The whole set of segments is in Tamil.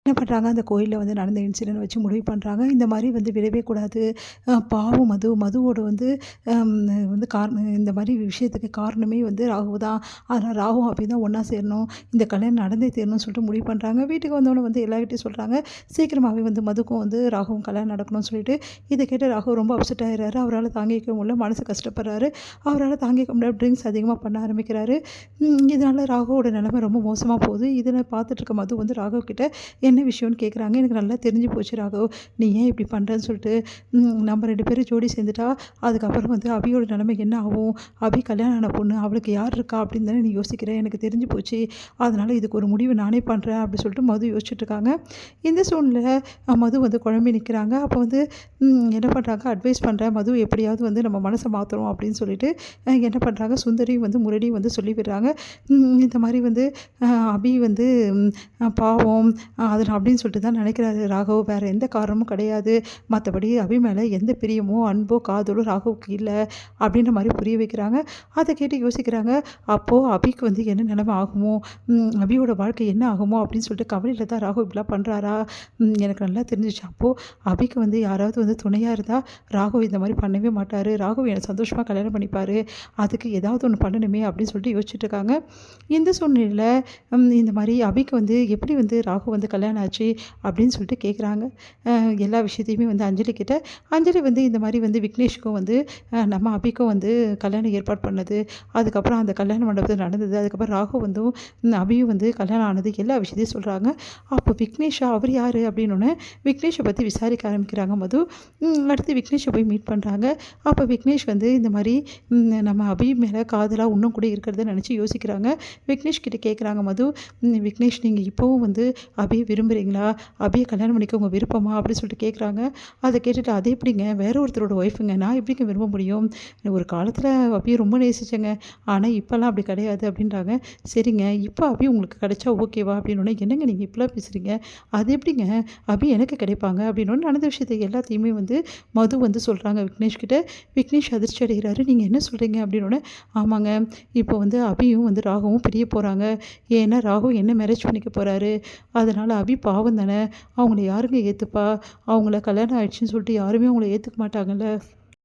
என்ன பண்ணுறாங்க, அந்த கோயிலில் வந்து நடந்த இன்சிடென்ட் வச்சு முடிவு பண்ணுறாங்க. இந்த மாதிரி வந்து விடவே கூடாது. பாவம் மதுவோட வந்து அம் வந்து இந்த மாதிரி விஷயத்துக்கு காரணமே வந்து ராகு தான். அதனால் ராகுவும் அபியும் தான் ஒன்றா சேரணும். இந்த கல்யாணம் நடந்தே தீரணும்னு சொல்லிட்டு முடிவு பண்ணுறாங்க. வீட்டுக்கு வந்தோடனே வந்து எல்லார்கிட்டையும் சொல்கிறாங்க. சீக்கிரமாகவே வந்து மதுக்கும் வந்து ராகுவும் கல்யாணம் நடக்கணும்னு சொல்லிட்டு. இதை கேட்டு ராகு ரொம்ப அப்செட் ஆகிறாரு. அவரால் தாங்கிக்க முடியல. மனசு கஷ்டப்படுறாரு. அவரால் தாங்கிக்க முடியாத ட்ரிங்க்ஸ் அதிகமாக பண்ண ஆரம்பிக்கிறாரு. இதனால் ராகுவோட நிலைமை ரொம்ப மோசமாக போகுது. இதில் பார்த்துட்டு இருக்க மது வந்து ராகு கிட்ட என்ன விஷயம்னு கேட்குறாங்க. எனக்கு நல்லா தெரிஞ்சு போச்சு ராகு, நீ ஏன் இப்படி பண்ணுறேன்னு சொல்லிட்டு. நம்ம 2 பேரும் ஜோடி சேர்ந்துட்டா அதுக்கப்புறம் வந்து அபியோட நிலைமை என்ன ஆகும்? அபி கல்யாணம் ஆன பொண்ணு, அவளுக்கு யார் இருக்கா அப்படின்னு தானே நீ யோசிக்கிற. எனக்கு தெரிஞ்சு போச்சு. அதனால் இதுக்கு ஒரு முடிவு நானே பண்ணுறேன் அப்படின்னு சொல்லிட்டு மது யோசிச்சுட்டு இருக்காங்க. இந்த சூழ்நிலை மது வந்து குழம்பி நிற்கிறாங்க. அப்போ வந்து என்ன பண்ணுறாங்க, அட்வைஸ் பண்ணுறேன் மது, எப்படியாவது வந்து நம்ம மனசை மாற்றுறோம் அப்படின்னு சொல்லிட்டு என்ன பண்ணுறாங்க, சுந்தரியும் வந்து முரளியும் வந்து சொல்லி விடுறாங்க. இந்த மாதிரி வந்து அபி வந்து பாவம் அதில் அப்படின்னு சொல்லிட்டு தான் நினைக்கிறாரு ராகவ். வேறு எந்த காரணமும் கிடையாது. மற்றபடி அபி மேலே எந்த பிரியமோ அன்போ காதலோ ராகவுக்கு இல்லை அப்படின்ற மாதிரி புரிய வைக்கிறாங்க. அதை கேட்டு யோசிக்கிறாங்க. அப்போது அபிக்கு வந்து என்ன நிலைமை ஆகுமோ, அபியோட வாழ்க்கை என்ன ஆகுமோ அப்படின்னு சொல்லிட்டு கவலையில் தான் ராகவ் இப்படிலாம் பண்ணுறாரா, எனக்கு நல்லா தெரிஞ்சிச்சு. அப்போது அபிக்கு வந்து யாராவது வந்து துணையாக இருந்தால் ராகவ் இந்த மாதிரி பண்ணவே மாட்டார். ராகவ் என்னை சந்தோஷமாக கல்யாணம் பண்ணிப்பார். அதுக்கு ஏதாவது ஒன்று பண்ணணுமே அப்படின்னு சொல்லிட்டு யோசிச்சுட்டு இருக்காங்க. இந்த சூழ்நிலையில் இந்த மாதிரி அபிக்கு வந்து எப்படி வந்து ராகு வந்து கல்யாணம் ஆச்சு அப்படின்னு சொல்லிட்டு கேட்குறாங்க. எல்லா விஷயத்தையுமே வந்து அஞ்சலி கிட்ட. அஞ்சலி வந்து இந்த மாதிரி வந்து விக்னேஷுக்கும் வந்து நம்ம அபிக்கும் வந்து கல்யாணம் ஏற்பாடு பண்ணது, அதுக்கப்புறம் அந்த கல்யாண மண்டபத்தில் நடந்தது, அதுக்கப்புறம் ராகு வந்து அபியும் வந்து கல்யாணம் ஆனது, எல்லா விஷயத்தையும் சொல்கிறாங்க. அப்போ விக்னேஷா அவர் யார் அப்படின்னோடனே விக்னேஷை பற்றி விசாரிக்க ஆரம்பிக்கிறாங்க மது. அடுத்து விக்னேஷை போய் மீட் பண்ணுறாங்க. அப்போ விக்னேஷ் வந்து இந்த மாதிரி நம்ம அபி மேலே காதலாக இன்னும் கூட இருக்கிறத நினச்சி யோசிக்கிறாங்க. விக்னேஷ் கிட்ட கேட்குறாங்க மது, விக்னேஷ் நீங்கள் இப்போவும் வந்து அபியை விரும்புகிறீங்களா, அபியை கல்யாணம் பண்ணிக்க உங்கள் விருப்பமா அப்படின்னு சொல்லிட்டு கேட்குறாங்க. அதை கேட்டுட்டு, அது எப்படிங்க வேற ஒருத்தரோட ஒய்ஃபுங்க, நான் எப்படிங்க விரும்ப முடியும், ஒரு காலத்தில் அபியை ரொம்ப நேசிச்சேங்க, ஆனால் இப்போல்லாம் அப்படி கிடையாது அப்படின்றாங்க. சரிங்க, இப்போ அபி உங்களுக்கு கிடைச்சா ஓகேவா அப்படின்னோடனே, என்னங்க நீங்கள் இப்படிலாம் பேசுகிறீங்க, அது எப்படிங்க அபி எனக்கு கிடைப்பாங்க அப்படின்னோடனே நடந்த விஷயத்தை எல்லாத்தையுமே வந்து மது வந்து சொல்கிறாங்க விக்னேஷ் கிட்ட. விக்னேஷ் அதிர்ச்சி அடைகிறாரு. நீங்கள் என்ன சொல்கிறீங்க அப்படின்னோடனே, ஆமாங்க, இப்போ வந்து அபியும் வந்து ராகவும் பிரிய போகிறாங்க. ஏன்னா ராகு என்ன மேரேஜ் பண்ணிக்க போகிறாரு. அதனால் அபி பாவம் தானே, அவங்கள யாருங்க ஏற்றுப்பா, அவங்கள கல்யாணம் ஆயிடுச்சுன்னு சொல்லிட்டு யாருமே அவங்கள ஏற்றுக்க மாட்டாங்கல்ல.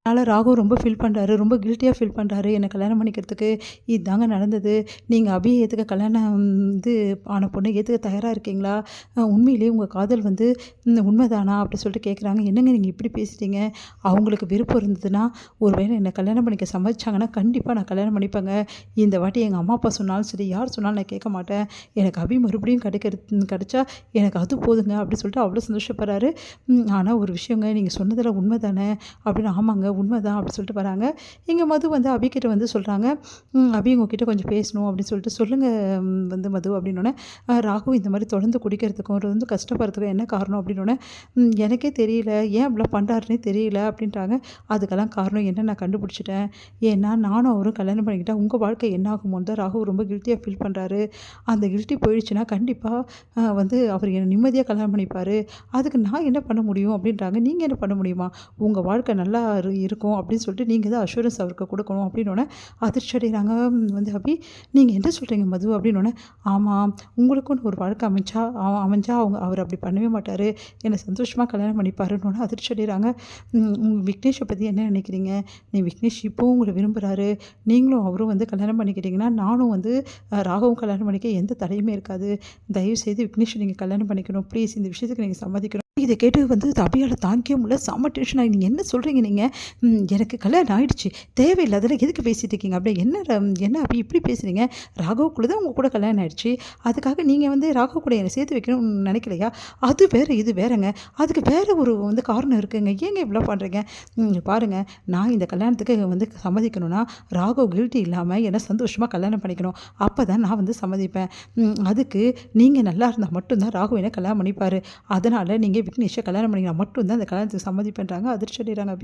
அதனால் ராகு ரொம்ப ஃபீல் பண்ணுறாரு, ரொம்ப கில்ட்டியாக ஃபீல் பண்ணுறாரு என்னை கல்யாணம் பண்ணிக்கிறதுக்கு. இதுதாங்க நடந்தது. நீங்கள் அபியை ஏற்றுக்க கல்யாணம் இது ஆன பொண்ணை ஏற்றுக்க தயாராக இருக்கீங்களா, உண்மையிலேயே உங்கள் காதல் வந்து உண்மைதானா அப்படி சொல்லிட்டு கேட்குறாங்க. என்னங்க நீங்கள் இப்படி பேசுகிறீங்க, அவங்களுக்கு விருப்பம் இருந்ததுன்னா ஒருவேளை என்னை கல்யாணம் பண்ணிக்க சம்மதிச்சாங்கன்னா கண்டிப்பாக நான் கல்யாணம் பண்ணிப்பேங்க. இந்த வாட்டி எங்கள் அம்மா அப்பா சொன்னாலும் சரி, யார் சொன்னாலும் நான் கேட்க மாட்டேன். எனக்கு அபி மறுபடியும் கிடைச்சா எனக்கு அது போதுங்க அப்படி சொல்லிட்டு அவ்வளோ சந்தோஷப்படுறாரு. ஆனால் ஒரு விஷயங்க, நீங்கள் சொன்னதில் உண்மை தானே அப்படின்னு. ஆமாங்க உண்மைதான் அப்படி சொல்லிட்டு வராங்க. இங்கே மது வந்து அபிக்கிட்ட வந்து சொல்கிறாங்க, அபி உங்ககிட்ட கொஞ்சம் பேசணும் அப்படின்னு சொல்லிட்டு. சொல்லுங்கள் வந்து மது அப்படின்னோடனே, ராகு இந்த மாதிரி தொடர்ந்து குடிக்கிறதுக்கும் வந்து கஷ்டப்படுறதுக்கும் என்ன காரணம் அப்படின்னோடனே, எனக்கே தெரியல, ஏன் அப்படிலாம் பண்ணுறாருன்னே தெரியல அப்படின்றாங்க. அதுக்கெல்லாம் காரணம் என்ன நான் கண்டுபிடிச்சிட்டேன். ஏன்னா நானும் அவரும் கல்யாணம் பண்ணிக்கிட்டால் உங்கள் வாழ்க்கை என்ன ஆகுமோன்னு தான் ராகு ரொம்ப கில்ட்டியாக ஃபீல் பண்ணுறாரு. அந்த கில்ட்டி போயிடுச்சுன்னா கண்டிப்பாக வந்து அவர் என்னை நிம்மதியாக கல்யாணம் பண்ணிப்பார். அதுக்கு நான் என்ன பண்ண முடியும் அப்படின்றாங்க. நீங்கள் என்ன பண்ண முடியுமா, உங்கள் வாழ்க்கை நல்லா இருக்கும் அப்படின்னு சொல்லிட்டு நீங்கள் தான் அஷூரன்ஸ் அவருக்கு கொடுக்கணும் அப்படின்னோடனே அதிர்ச்சி அடைகிறாங்க வந்து அபி. நீங்கள் என்ன சொல்கிறீங்க மது அப்படின்னோடனே, ஆமாம், உங்களுக்குன்னு ஒரு வாழ்க்கை அமைஞ்சா அவர் அப்படி பண்ணவே மாட்டார், என்னை சந்தோஷமாக கல்யாணம் பண்ணிப்பாருன்னொன்னே அதிர்ச்சி அடைகிறாங்க. விக்னேஷை பற்றி என்ன நினைக்கிறீங்க, நீ விக்னேஷ் இப்போவும் உங்களை விரும்புகிறாரு, நீங்களும் அவரும் வந்து கல்யாணம் பண்ணிக்கிட்டீங்கன்னா நானும் வந்து ராகவும் கல்யாணம் பண்ணிக்க எந்த தடையுமே இருக்காது. தயவுசெய்து விக்னேஷை நீங்கள் கல்யாணம் பண்ணிக்கணும் ப்ளீஸ், இந்த விஷயத்துக்கு நீங்கள் சம்மதிக்கணும். இதை கேட்டு வந்து அபியால் தாங்கிக்க முடியல. செம்ம டென்ஷன் ஆகி, நீங்கள் என்ன சொல்கிறீங்க, நீங்கள் எனக்கு கல்யாணம் ஆகிடுச்சு, தேவையில்லாதெல்லாம் எதுக்கு பேசிகிட்டு இருக்கீங்க, அப்படியே என்ன அப்படி இப்படி பேசுகிறீங்க, ராகவுக்குள்ளே தான் உங்கள் கூட கல்யாணம் ஆகிடுச்சு, அதுக்காக நீங்கள் வந்து ராகவ் கூட என்னை சேர்த்து வைக்கணும்னு நினைக்கலையா, அது வேறு இது வேறுங்க, அதுக்கு வேறு ஒரு வந்து காரணம் இருக்குங்க, ஏங்க இவ்வளோ பண்ணுறீங்க, பாருங்கள், நான் இந்த கல்யாணத்துக்கு வந்து சம்மதிக்கணும்னா ராகவ் கில்ட்டி இல்லாமல் என்னை சந்தோஷமாக கல்யாணம் பண்ணிக்கணும், அப்போ தான் நான் வந்து சம்மதிப்பேன். அதுக்கு நீங்கள் நல்லா இருந்தால் மட்டும்தான் ராகவ் என்னை கல்யாணம் பண்ணிப்பார். அதனால் நீங்கள் விக்னேஷை கல்யாணம் பண்ணிங்கன்னா மட்டும்தான் அந்த கல்யாணத்துக்கு சம்மதிப்பேன்றாங்க. அதிர்ச்சி அடைகிறாங்க அபி.